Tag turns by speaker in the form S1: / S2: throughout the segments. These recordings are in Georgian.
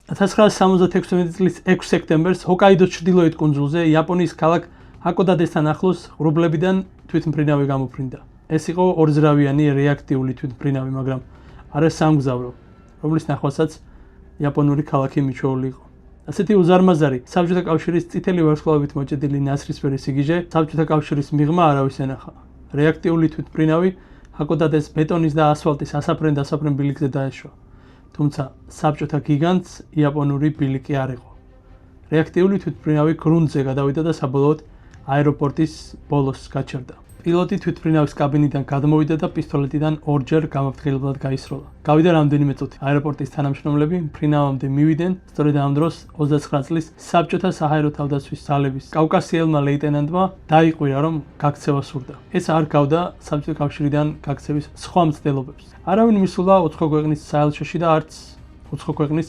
S1: 1976 წლის 6 სექტემბერს ჰოკაიდოს ჩრდილოეთ კუნძულზე იაპონიის ქალაქ ჰაკოდადესთან ახლოს ღრუბლებიდან თვითმფრინავი გამოფრინდა. ეს იყო ორზრავიანი რეაქტიული თვითმფრინავი, მაგრამ არა სამგზავრო, რომლის ნახვასაც იაპონური ქალაქი მიჩვეული იყო. ასეთი უზარმაზარი საბჭოთა კავშირის წითელი ვარსკვლავებით მოჭედილი ნაცრისფერი სიგიჟე საბჭოთა კავშირის მიღმა არავის ენახა. რეაქტიული თვითმფრინავი ჰაკოდადეს ბეტონის და ასფალტის ასაფრენ-დასაფრენ ბილიკზე დაეშვა. თუმცა საბჭოთა გიგანტს იაპონური ბილიკი არ იყო. რეაქტიული თვითმფრინავი გრუნტზე გადავიდა და საბოლოოდ აეროპორტის ბოლოს გაჩერდა. პილოტი თვითმფრინავის კაბინიდან გადმოვიდა და პისტოლეტიდან ორჯერ გამაფრთხილებლად გაისროლა. გავიდა რამდენიმე წუთი. აეროპორტის თანამშრომლები მფრინავამდე მივიდნენ. სწორედ ამ დროს 29 წლის საბჭოთა საჰაერო თავდაცვის ძალების კავკასიელმა ლეიტენანტმა დაიყვირა, რომ გაქცევა სურდა. ეს არ გავდა საბჭოთა კავშირიდან გაქცევის სხვა მცდელობებს. არავინ მისულა უცხო ქვეყნის საელჩოში და არც უცხო ქვეყნის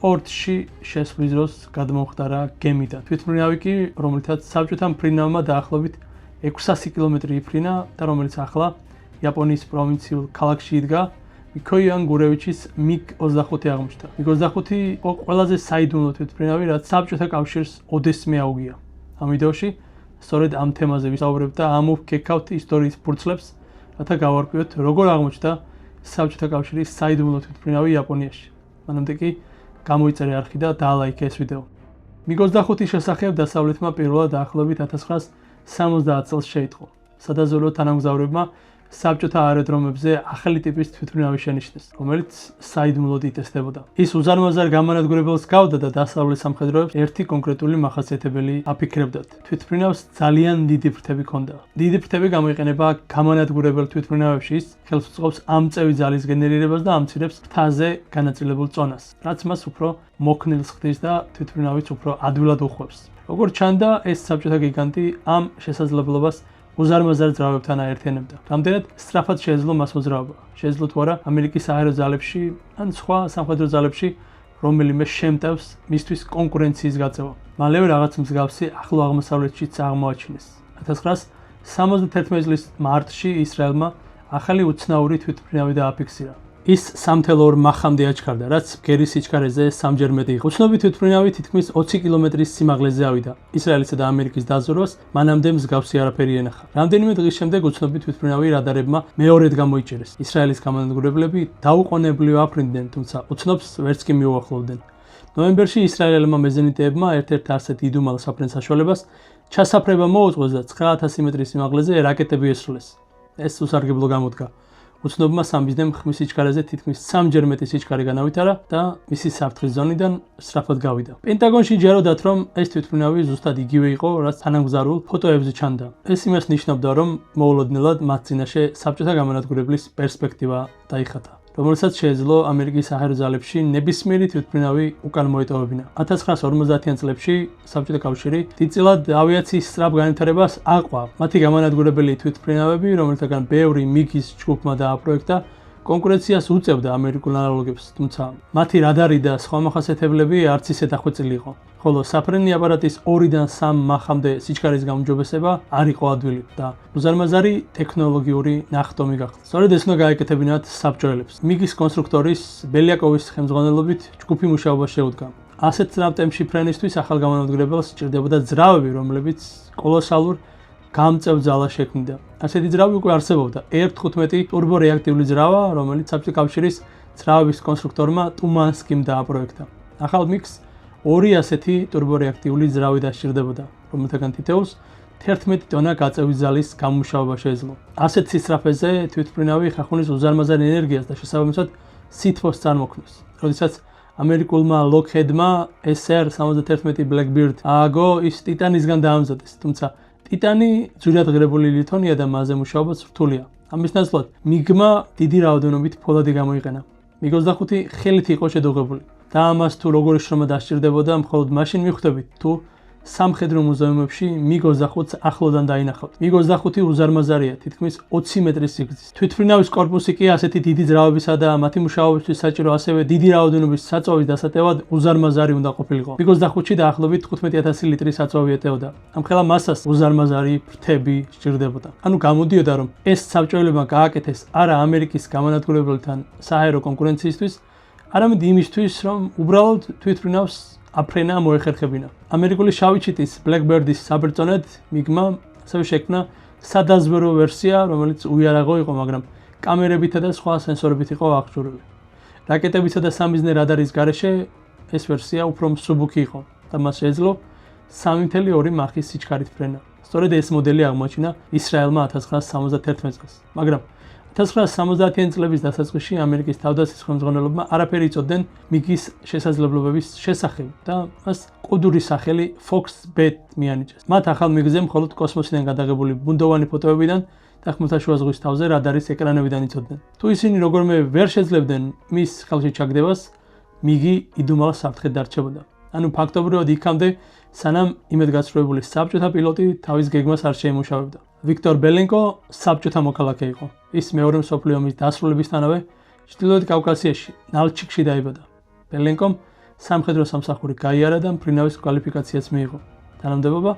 S1: პორტში შესვლის დროს გადმოხდარა გემიდან. თვითმფრინავი კი, რომლითაც საბჭოთა მფრინავმა დაახლოებით 600 კილომეტრი იფრინა და რომელიც ახლა იაპონიის პროვინციულ ქალაქში იდგა, მიქოიან გურევიჩის MiG-25 აღმოჩნდა. MiG-25 იყო ყველაზე საიდუმლო თვითმფრინავი, რაც საბჭოთა კავშირს ოდესმე აუგია. ამ ვიდეოში სწორედ ამ თემაზე ვისაუბრებ და ამოვქეკავთ ისტორიის ფურცლებს, რათა გავარკვიოთ, როგორ აღმოჩნდა საბჭოთა კავშირის საიდუმლო თვითმფრინავი იაპონიაში. მანამდე კი გამოიწერე არხი და დაალაიქე ეს ვიდეო. MiG-25-ის შესახებ დასავლეთმა პირველად დაახლოებით 1970 წელს შეიტყო. სადაზვერვო თანამგზავრებმა საბჭოთა აეროდრომებზე ახალი ტიპის თვითმფრინავი შენიშნეს, რომელიც საიდუმლოდ იტესდებოდა. ის უზარმაზარ გამანადგურებელს გავდა და დასავლეთ სამხედროებს ერთი კონკრეტული მახასიათებელი აფიქრებდათ. თვითმფრინავს ძალიან დიდი ფრთები ჰქონდა. დიდი ფრთები გამოიყენება გამანადგურებელ თვითმფრინავებში, ის ხელს უწყობს ამწევი ძალის გენერირებას და ამცირებს ფრთაზე განაწილებულ წონას, რაც მას უფრო მოქნილს ხდის და თვითმფრინავიც უფრო ადვილად უხვევს. როგორც ჩანდა, ეს საბჭოთა გიგანტი ამ შესაძლებლობას უზარმაზარ ძრავებთან აერთიანებდა. რამდენად სწრაფად შეეძლო მას მოძრაობა. შეეძლო თუ არა ამერიკის საჰაერო ძალებში ან სხვა სამხედრო ძალებში რომელიმე შემტევს მისთვის კონკურენციის გაწევა. მალევე რაღაც მსგავსი ახლო აღმოსავლეთშიც აღმოაჩინეს. 1971 წლის მარტში ისრაელმა ახალი უცნაური თვითმფრინავი დააფიქსირა. ის სამთელო ორ მახამდე აჩქარდა, რაც ბგერის სიჩქარეზე სამჯერ მეტი იყო. უცნობი თვითმფრინავი თითქმის 20 კილომეტრის სიმაღლეზე ავიდა. ისრაელისა და ამერიკის დაზვერვას მანამდე მსგავსი არაფერი ენახა. რამდენიმე დღის შემდეგ უცნობი თვითმფრინავი რადარებმა მეორედ გამოიჭერეს. ისრაელის გამანადგურებლები დაუყოვნებლივ აფრინდნენ, თუმცა უცნობს ვერც კი მიუახლოვდნენ. ნოემბერში ისრაელელმა მეზენიტეებმა ერთ-ერთ არსეთ იდუმალ საფრენ საშუალებას ჩასაფრება მოუწყვეს და 9000 მეტრის სიმაღლეზე რაკეტები ესროლეს. ეს უსარგებლო გამოდგა. უცნობმა სამბიზნემ ხმის სიჩქარეზე თითქმის სამჯერ მეტი სიჩქარე განავითარა და მისი საფრთხის ზონიდან სწრაფად გავიდა. პენტაგონში ჯეროდათ, რომ ეს თვითმფრინავი ზუსტად იგივე იყო, რაც თანამგზავრულ ფოტოებზე ჩანდა. ეს იმას ნიშნავდა, რომ მოულოდნელად მათ წინაშე საბჭოთა გამანადგურებლის პერსპექტივა დაიხატა, რომელსაც შეეძლო ამერიკის საჰაერო ძალებში ნებისმიერი თვითმფრინავი უკან მოეტოვებინა. 1950-იან წლებში საბჭოთა კავშირი დიდწილად ავიაციის სწრაფ განვითარებას აყვა. მათი გამანადგურებელი თვითმფრინავები, რომელთაგან ბევრი MiG-ის ჯგუფმა დააპროექტა, კონკურენციას უწევდა ამერიკულ ანალოგებს, თუმცა მათი რადარი და სხვა მახასიათებლები არც ისე დახვეწილი იყო. ხოლო საფრენი აპარატის 2-დან 3 მახამდე სიჩქარის გაუმჯობესება არ იყო ადვილი და უზარმაზარი ტექნოლოგიური ნახტომი გახდა. სწორედ ეს უნდა გაეკეთებინათ საბჭოელებს. MiG-ის კონსტრუქტორის ბელიაკოვის ხელმძღვანელობით ჯგუფი მუშაობა შეუდგა. ასეთ ძრავ ტემპში ფრენისთვის ახალ გამანადგურებელს სჭირდებოდა ძრავები, რომლებიც კოლოსალურ გამწევ ძალას შექმნიდა. ასეთი ძრავი უკვე არსებობდა. 1.15 ტურბორეაქტიული ძრავა, რომელიც საბჭოთა კავშირის ძრავების კონსტრუქტორმა ტუმანსკიმ დააპროექტა. ახალ MiG-ს 2 ასეთი ტურბორეაქტიული ძრავი დასჭირდებოდა, რომელთაგან თითოეულს 11 ტონა გაწევის ძალის გამმუშავება შეეძლო. ასეთ სისწრაფეზე თვითმფრინავი ხახუნის უზარმაზარ ენერგიას და შესაბამისად სითბოს წარმოქმნის. როდესაც ამერიკულმა Lockheed-მა SR-71 Blackbird ააგო, ის ტიტანისგან დაამზადეს, თუმცა ტიტანი ძვირად ღირებული ლითონია და მასზე მუშაობაც რთულია. ამის ნაცვლად MiG-მა დიდი რაოდენობით ფოლადი გამოიყენა. MiG-25 ხელით იყო შედუღებული. და ამას თუ როგორი შრომა დასჭირდებოდა, მხოლოდ მაშინ მიხვდებით, თუ სამხედრო მუზეუმებში MiG-25-ს ახლოდან დაინახავთ. MiG-25 უზარმაზარია, თითქმის 20 მეტრის სიგრძის. თვითმფრინავის კორპუსი კი ასეთი დიდი ძრავებისა და მათი მუშაობისთვის საჭირო ასევე დიდი რაოდენობის საწვავის დასატევად უზარმაზარი უნდა ყოფილიყო. MiG-25-ში დაახლოებით 15000 ლიტრის საწვავი ეტეოდა. ამხელა მასას უზარმაზარი ფრთები სჭირდებოდა. ანუ გამოდიოდა, რომ ეს საბჭოელებმა გააკეთეს არა ამერიკის გამანადგურებელთან საჰაერო კონკურენციისთვის, არამედ იმისთვის, რომ უბრალოდ თვითმფრინავს აფრენა მოეხერხებინა. ამერიკული შავი ჩიტის Blackbird-ის საბერძნეთ მიგმა ასევე შექმნა სადაზვერო ვერსია, რომელიც უიარაღო იყო, მაგრამ კამერებითა და სხვა სენსორებით იყო აღჭურვილი. რაკეტებისა და სამიზნე რადარის გარეშე ეს ვერსია უფრო მსუბუქი იყო და მას შეეძლო 3.2 მახის სიჩქარით ფრენა. სწორედ ეს მოდელი აღმოაჩინა ისრაელმა 1971 წელს. მაგრამ 1970-იან წლების დასაწყისში ამერიკის თავდაცვის ხელმძღვანელობმა არაფერი იცოდნენ მიგის შესაძლებლობების შესახებ და მას კოდური სახელი Fox-Bet მიანიჭეს. მათ ახალ მიგზე მხოლოდ კოსმოსიდან გადაღებული ბუნდოვანი ფოტოებიდან და ხმელთაშუა ზღვის თავზე რადარის ეკრანებიდან იცოდნენ. თუ ისინი როგორმე ვერ შეძლებდნენ მის ხელში ჩაგდებას, მიგი იდუმალ საფრთხედ დარჩებოდა. ანუ ფაქტობრივად იქამდე სანამ იმედგაცრუებული საბჭოთა პილოტი თავის გეგმას არ შეიმუშავებდა. ვიქტორ ბელენკო საბჭოთა მოქალაქე იყო. ის მეორე მსოფლიო ომის დასრულებისთანავე ჩრდილოეთ კავკასიაში, ნალჩიკში დაიბადა. ბელენკომ სამხედრო სამსახური გაიარა და მფრინავის კვალიფიკაციაც მიიღო. თანამდებობა,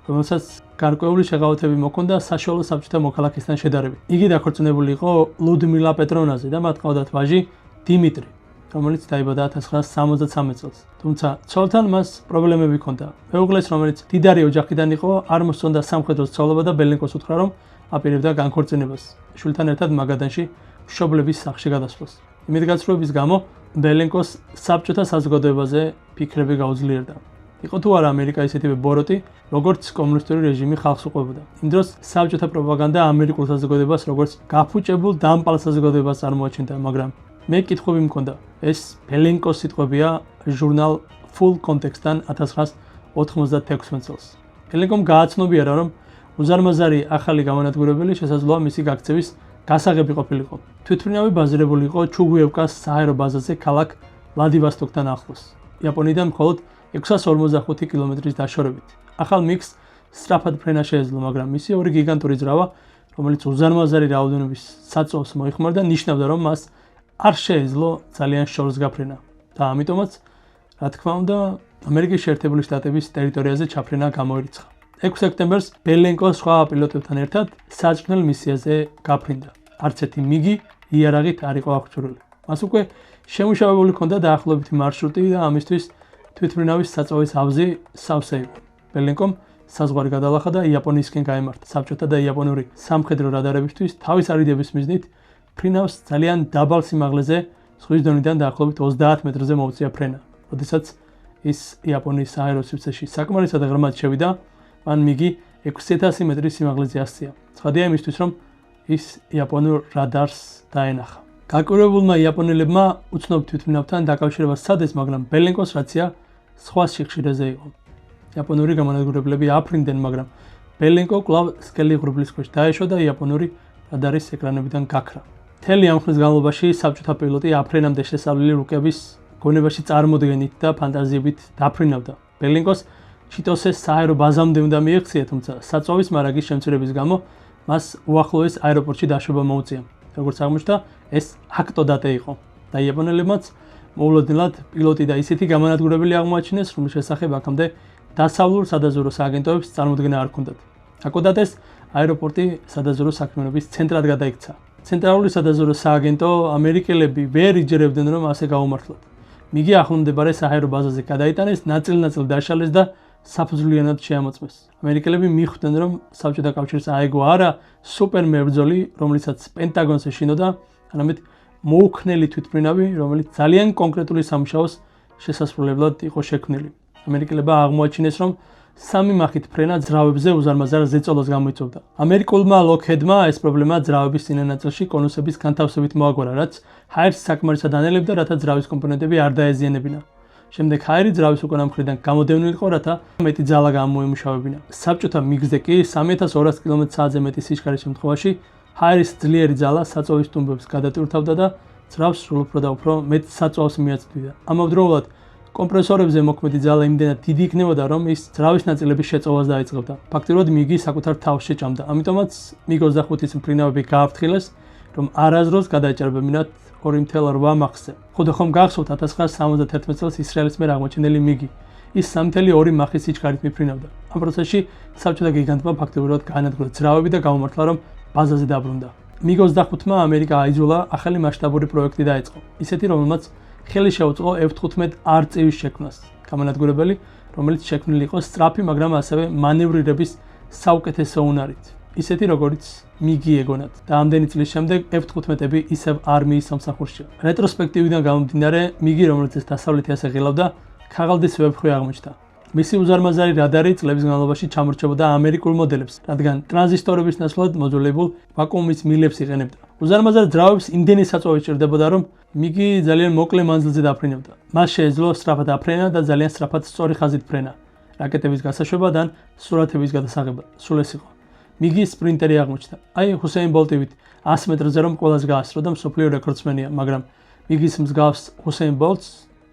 S1: რომელსაც გარკვეული შეღავათები მოქონდა საშუალო საბჭოთა მოქალაქესთან შედარებით. იგი დაქორწინებული იყო ლუდმილა პეტრონაზე და მათ ჰყავდათ ვაჟი დიმიტრი, რომელიც დაიბადა 1973 წელს. თუმცა ცოლთან მას პრობლემები ჰქონდა. მეუღლეს, რომელიც დიდარი ოჯახიდან იყო, არ მოსწონდა სამხედრო ცოლობა და ბელენკოს უთხრა, რომ აპირებდა განქორწინებას. შვილთან ერთად მაგადანში მშობლების სახლში გადასვლას. იმედგაცრუების გამო ბელენკოს საბჭოთა საზოგადოებაზე ფიქრები გაუძლიერდა. იყო თუ არა ამერიკა ისეთივე ბოროტი, როგორც კომუნისტური რეჟიმი ხალხს უყვებოდა. იმ დროს საბჭოთა პროპაგანდა ამერიკულ საზოგადოებას როგორც გაფუჭებულ დამპალ საზოგადოებას წარმოაჩენდა, მაგრამ მე კითხვები მქონდა. ეს ბელენკოს სიტყვებია ჟურნალ Full Context-თან 1996 წელს. ბელენკომ გააცნობიერა, რომ უზარმაზარი ახალი გამანადგურებელი შესაძლოა მისი გაქცევის გასაღები ყოფილიყო. თვითმფრინავი ბაზირებული იყო ჩუგუევკას საჰაერო ბაზაზე ქალაქ ვლადივოსტოკთან ახლოს. იაპონიიდან მხოლოდ 645 კილომეტრის დაშორებით. ახალ მიგს სწრაფად ფრენა შეეძლო, მაგრამ მისი ორი გიგანტური ძრავა, რომელიც უზარმაზარი რაოდენობის საწვავს მოიხმარდა, ნიშნავდა, რომ მას არ შეეძლო ძალიან შორს გაფრენა. და ამიტომაც, რა თქმა უნდა, ამერიკის შეერთებული შტატების ტერიტორიაზე ჩაფრენა გამოირიცხა. 6 სექტემბერს ბელენკო სხვა პილოტებთან ერთად საჭმელ მისიაზე გაფრინდა. არც ერთი მიგი იარაღით არ იყო აღჭურვილი. მას უკვე შემუშავებული ჰქონდა დაახლოებითი მარშრუტი და ამისთვის თვითმფრინავის საწვავის ავზი სავსე იყო. ბელენკომ საზღვარი გადალახა და იაპონიისკენ გაემართა. საბჭოთა და იაპონური სამხედრო რადარებისთვის თავის არიდების მიზნით ფრინავს ძალიან დაბალ სიმაღლეზე ზღვის დონიდან დაახლოებით 30 მეტრზე მოუწია ფრენა. როდესაც ის იაპონიის საჰაერო სივრცეში საკმარისად ღრმად შევიდა, მან მიგი 6000 მეტრის სიმაღლეზე ასწია. ცხადია იმისთვის, რომ ის იაპონურ რადარს დაენახა. გაკვირვებულმა იაპონელებმა უცნობ თვითმფრინავთან დაკავშირებას სცადეს, მაგრამ ბელენკოს რაცია სხვა სიხშირეზე იყო. იაპონური გამანადგურებლები აფრინდნენ, მაგრამ ბელენკო კვლავ სკელი ღრუბლის ქვეშ დაეშვა და იაპონური რადარის ეკრანებიდან გაქრა. მთელი ამ ხნის განმავლობაში საბჭოთა პილოტი აფრენამდე შესავლილი რუკების გონებაში წარმოდგენით და ფანტაზიებით დაფრინავდა. ბელენკოს ჩიტოსეს საჰაერო ბაზამდე უნდა მიექცია, თუმცა საწვავის მარაგის შემცირების გამო მას უახლოეს აეროპორტში დაშვება მოუწია. როგორც აღმოჩნდა, ეს აქტოდატე იყო და იაპონელებმაც მოულოდნელად პილოტი და ისეთი გამანადგურებელი აღმოაჩინეს, რომლის შესახებ აქამდე დასავლურ სადაზვერო სააგენტოებს წარმოდგენა არ ჰქონდათ. აკოდატეს აეროპორტი სადაზვერო საქმიანობის ცენტრად გადაიქცა. ცენტრალური სადაზვერო სააგენტო ამერიკელები ვერ იჯერებდნენ, რომ ასე გაუმართლოთ. მიგი ახლომდებარე საჰაერო ბაზაზე გადაიტანეს, ნაწილ-ნაწილ დაშალეს და საფუძვლიანად შეამოწმეს. ამერიკელები მიხვდნენ, რომ საბჭოთა კავშირს აეგო არა სუპერ მებრძოლი, რომლიცაც პენტაგონს ეშინოდა, არამედ მოუქნელი თვითმფრინავი, რომელიც ძალიან კონკრეტული სამუშაოს შესასრულებლად იყო შექმნილი. ამერიკელებმა აღმოაჩინეს, რომ 3 მახით ფრენა ძრავებზე უზარმაზარ ზეწოლას გამოიწვევდა. ამერიკულმა ლოკჰედმა ეს პრობლემა ძრავების წინა ნაწილში კონუსების განთავსებით მოაგვარა, რაც ჰაერს საკმარისად ანელებდა, რათა ძრავის კომპონენტები არ დაეზიანებინა. შემდეგ ჰაერი ძრავის უკანა მხრიდან გამოდევნილიყო, რათა მეტი ძალა გამოემუშავებინა. საბჭოთა მიგზე კი 3200 კმ/სთ-ზე მეტი სიჩქარის შემთხვევაში ჰაერის ძლიერი ძალა საწვავის ტუმბებს გადატვირთავდა და ძრავს სულ უფრო და უფრო მეტ საწვავს მიაწვდიდა. ამავდროულად კომპრესორებზე მოქმედი ძალა იმდენად დიდი იქნებოდა, რომ ის ძრავის ნაწილების შეწოვას დაიწყებდა. ფაქტობრივად მიგი საკუთარ თავს შეჭამდა. ამიტომაც MiG-25-ის მფრინავები გააფრთხილეს, რომ არასდროს გადაეჭარბებინათ 2.8 მახზე. ხოდა ხომ გახსოვთ 1971 წელს ისრაელის მიერ აღმოჩენილი მიგი. ის 3.2 მახის სიჩქარით მიფრინავდა. ამ პროცესში საბჭოთა გიგანტმა ფაქტობრივად გაანადგურა ძრავები და გამომართლა, რომ ბაზაზე დაბრუნდა. MiG-25-მა ამერიკა აიძულა ახალი მასშტაბური პროექტი დაეწყო. ისეთი, რომელმაც ხელი შეუწყო F-15 არწივის შექმნას. გამანადგურებელი, რომელიც შექმნილი იყო სწრაფი, მაგრამ ასევე მანევრირების საუკეთესო უნარით. ისეთი როგორც მიგი ეგონათ. და ამდენი წლის შემდეგ F-15-ები ისევ არმიის სამსახურშია. რეტროსპექტივიდან გამომდინარე, მიგი, რომელიც დასავლეთი ასე ღილავდა, ქაღალდის ვებხვი აღმოჩნდა. მისი უზარმაზარი რადარი წლების განმავლობაში ჩამორჩებოდა ამერიკულ მოდელებს, რადგან ტრანზისტორების ნაცვლად მოძველებულ ვაკუუმის მილებს იყენებდა. უზარმაზარ ძრავებს იმდენი საწვავი სჭირდებოდა, რომ მიგი ძალიან მოკლე მანძილზე დაფრინებდა. მას შეეძლო სწრაფად აფრენა და ძალიან სწრაფად სწორი ხაზით ფრენა, რაკეტების გასაშვებად ან სურათების გადასაღებად. სულ ეს იყო. მიგი სპრინტერი აღმოჩნდა. აი ჰუსეინ ბოლტივით 100 მეტრზე რომ ყველას გაასწრო და მსოფლიო რეკორდსმენია, მაგრამ მიგის მსგავს ჰუსეინ ბოლტს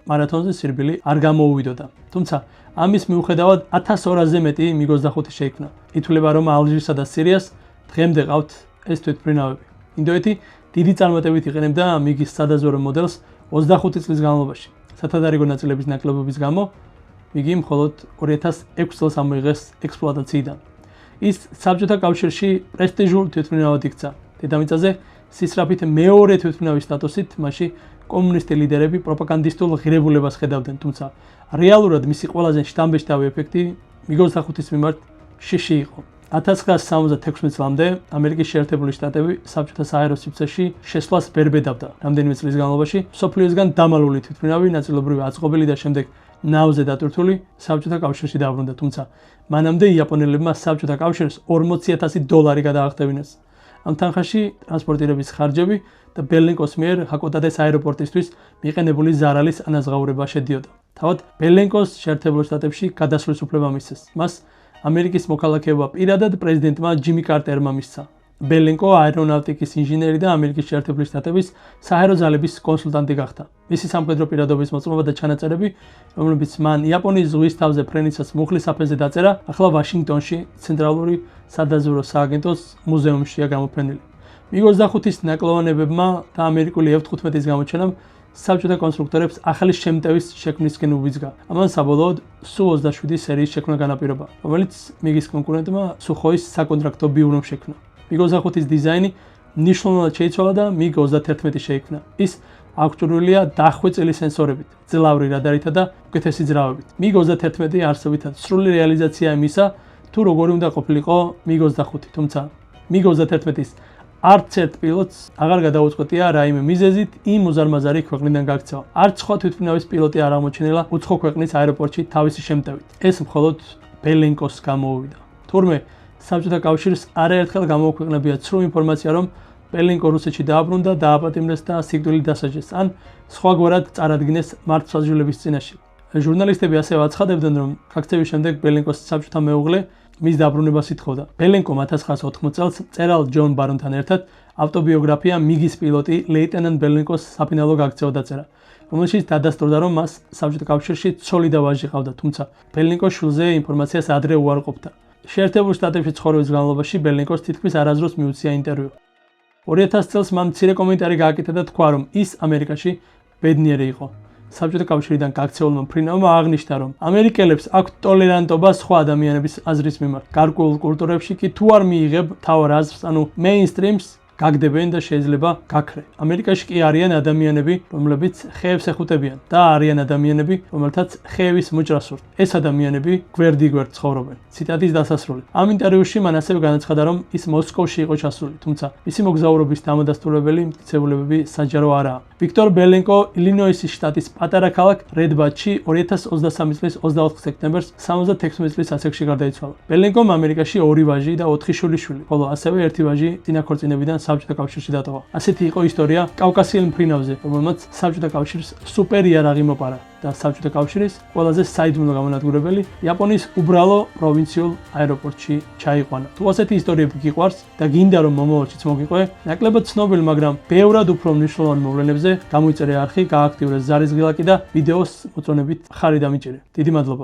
S1: მარათონზე სირბილი არ გამოუვიდოდა. თუმცა ამის მიუხედავად 1200-ზე მეტი MiG-25 შეიქმნა. ითვლება, რომ ალჟირსა და სირიას დღემდე ყავთ ეს თვითმფრინავები. ინდოეთი დიდი წარმატებით იყენებდა MiG-ის სადაზვერო მოდელს 25 წლის განმავლობაში. სათადარიგო ნაწილების ნაკლებობის გამო MiG მხოლოდ 2006 წელს ამოიღეს ექსპლუატაციიდან. ის საბჭოთა კავშირში პრესტიჟულ თვითმფრინავად იქცა. დედამიწაზე სისწრაფით მეორე თვითმფრინავის სტატუსით მასში კომუნისტი ლიდერები პროპაგანდისტულ ღირებულებას ხედავდნენ, თუმცა რეალურად მისი ყველაზე შთამბეჭდავი ეფექტი MiG-25-ის მიმართ შიში იყო. 1976 წლამდე ამერიკის შეერთებული შტატები საბჭოთა სააერო სივრცეში შესვლას ბერბედავდა. რამდენიმე წლის განმავლობაში მსოფლიოსგან დამალული თვითმფრინავი ნაწილობრივ აწყობილი და შემდეგ ნავზე დატვირთული საბჭოთა კავშირში დაბრუნდა, თუმცა მანამდე იაპონელებმა საბჭოთა კავშირს $40,000 გადაახტევინეს. ამ თანხაში ტრანსპორტირების ხარჯები და ბელენკოს მიერ ჰაკოდადეს აეროპორტისთვის მიყენებული ზარალის ანაზღაურება შედიოდა. თავად ბელენკოს შეერთებულ შტატებში გადასვლის უფლება მისცეს. მას ამერიკის მოქალაქეობა პირადად პრეზიდენტმა ჯიმი კარტერმა მისცა. ბელენკო აერონავტიკის ინჟინერი და ამერიკის შეერთებული შტატების საჰაერო ძალების კონსულტანტი გახდა. მისი სამხედრო პირადობის მოწმობა და ჩანაწერები, რომლებიც მან იაპონიის ზღვის თავზე ფრენისას მუხლის აფენზე დაწერა, ახლა ვაშინგტონში ცენტრალური სადაზვერო სააგენტოს მუზეუმშია გამოფენილი. MiG-25-ის ნაკლოვანებებმა და ამერიკული F-15-ის გამოჩენამ საბჭოთა კონსტრუქტორებს ახალი შემტევის შექმნისკენ უბიძგა. ამან საბოლოოდ Su-27 სერიის შექმნა განაპირობა, რომელიც MiG-ის კონკურენტმა Sukhoi-ის საკონტრაქტო ბიურომ შექმნა. MiG-25-ის დიზაინი მნიშვნელოვნად შეიცვალა და MiG-31 შეიქმნა. ის აღჭურვილია დახვეწილი სენსორებით, ძლავრი რადარითა და უკეთესი ძრავებით. MiG-31 არსებითად სრული რეალიზაცია იმისა, თუ როგორი უნდა ყოფილიყო MiG-25, თუმცა MiG-31-ის არც ერთ პილოტს აღარ გადაუწყვეტია რაიმე მიზეზით იმ უზარმაზარი ქვეყნიდან გაქცევა. არც სხვა თვითმფრინავის პილოტი არ აღმოჩენილა უცხო ქვეყნის აეროპორტში თავისი შემტევით. ეს მხოლოდ ბელენკოს გამოუვიდა. თურმე საბჭოთა კავშირს არაერთხელ გამოუქვეყნებია ცრუ ინფორმაცია, რომ ბელენკო რუსეთში დააბრუნდა, დააპატიმრეს და სიკვდილით დასაჯეს, ან სხვაგვარად წარადგინეს მართლმსაჯულების წინაშე. ჟურნალისტები ასევე აცხადებდნენ, რომ გაქცევის შემდეგ ბელენკოს საბჭოთა მეუღლე მის დაბრუნებას ითხოვდა. ბელენკომ 1980 წელს მწერალ ჯონ ბარონთან ერთად ავტობიოგრაფია MiG-ის პილოტი ლეიტენანტ ბელენკოს საფინალო გაქცევა დაწერა, რომელშიც დადასტურდა, რომ მას საბჭოთა კავშირში ცოლი და ვაჟი ჰყავდა, თუმცა ბელენკოს შვილზე ინფორმაციას ადრე უარყოფდა. შეერთებულ შტატებში ცხოვრების განმავლობაში ბელენკოს თითქმის არასდროს მიუცია ინტერვიუ. 2000 წელს მან მცირე კომენტარი გააკეთა და თქვა, რომ ის ამერიკაში ბედნიერი იყო. საბჭოთა კავშირიდან გაქცეულმა მფრინავმა აღნიშნა, რომ ამერიკელებს აქვთ ტოლერანტობა სხვა ადამიანების აზრის მიმართ. გარკვეულ კულტურებში კი თუ არ მიიღებ თავარ აზრს, ანუ მეინსტრიმს, გაგდებენ და შეიძლება გაქრე. ამერიკაში კი არიან ადამიანები, რომლებიც ხეებს ეხუტებიან და არიან ადამიანები, რომელთაც ხეების მოჭრა სურთ. ეს ადამიანები გვერდიგვერდ ცხოვრობენ. ციტატის დასასრული. ამ ინტერვიუში მან ასევე განაცხადა, რომ ის მოსკოვში იყო ჩასული, თუმცა მისი მოგზაურობის დამადასტურებელი მტკიცებულებები საჯარო არაა. ვიქტორ ბელენკო ილინოისის შტატის პატარა ქალაქ რედბადში 2023 წლის 24 სექტემბერს 76 წლის ასაკში გარდაიცვალა. ბელენკომ ამერიკაში 2 ვაჟი და 4 შვილიშვილი, ხოლო ასევე 1 ვაჟი წინაქორწინებიდან საბჭოთა კავშირში დატოვა. ასეთი იყო ისტორია კავკასიელ მფრინავზე, რომელმაც საბჭოთა კავშირს სუპერ იარაღი მოპარა და საბჭოთა კავშირის ყველაზე საიდუმლო გამონადგურებელი იაპონიის უბრალო პროვინციულ აეროპორტში ჩაიყვანა. თუ ასეთი ისტორიები გიყვარს და გინდა რომ მომავალშიც მოგიყვე, ნაკლებად ცნობილ, მაგრამ ბევრად უფრო მნიშვნელოვან მოვლენებზე გამოიწერე არხი, გააქტიურე ზარის ღილაკი და ვიდეოს მოწონებით ხარი დამიჭერე. დიდი მადლობა.